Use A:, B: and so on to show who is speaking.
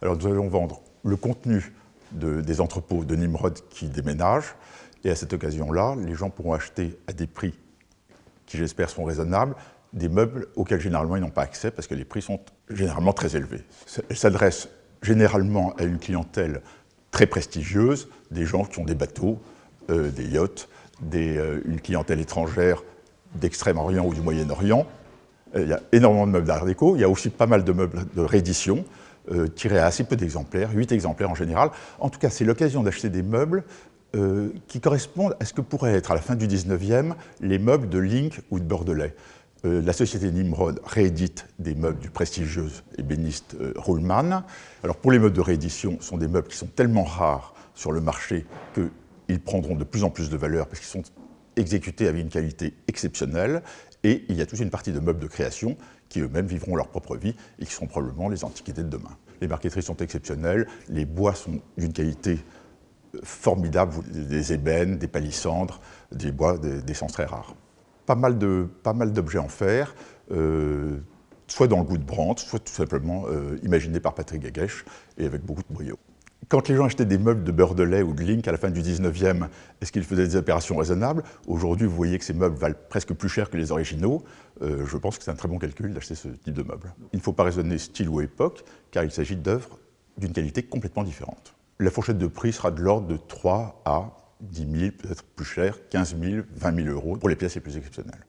A: Alors nous allons vendre le contenu des entrepôts de Nimrod qui déménagent, et à cette occasion-là, les gens pourront acheter à des prix qui, j'espère, seront raisonnables, des meubles auxquels généralement ils n'ont pas accès parce que les prix sont généralement très élevés. Elle s'adresse généralement à une clientèle très prestigieuse, des gens qui ont des bateaux, des yachts, une clientèle étrangère d'Extrême-Orient ou du Moyen-Orient. Il y a énormément de meubles d'art déco, il y a aussi pas mal de meubles de réédition, tirés à assez peu d'exemplaires, 8 exemplaires en général. En tout cas, c'est l'occasion d'acheter des meubles qui correspondent à ce que pourraient être à la fin du 19e les meubles de Link ou de Bordelais. La société Nimrod réédite des meubles du prestigieux ébéniste Ruhlmann. Alors pour les meubles de réédition, ce sont des meubles qui sont tellement rares sur le marché qu'ils prendront de plus en plus de valeur parce qu'ils sont exécutés avec une qualité exceptionnelle. Et il y a toute une partie de meubles de création qui eux-mêmes vivront leur propre vie et qui seront probablement les antiquités de demain. Les marqueteries sont exceptionnelles, les bois sont d'une qualité formidable, des ébènes, des palissandres, des bois d'essence très rares. Pas mal d'objets en fer, soit dans le goût de Brandt, soit tout simplement imaginés par Patrick Gagesh et avec beaucoup de brio. Quand les gens achetaient des meubles de Bordelais ou de Link à la fin du 19e, est-ce qu'ils faisaient des opérations raisonnables? Aujourd'hui, vous voyez que ces meubles valent presque plus cher que les originaux. Je pense que c'est un très bon calcul d'acheter ce type de meubles. Il ne faut pas raisonner style ou époque, car il s'agit d'œuvres d'une qualité complètement différente. La fourchette de prix sera de l'ordre de 3 à 10 000, peut-être plus cher, 15 000, 20 000 euros pour les pièces les plus exceptionnelles.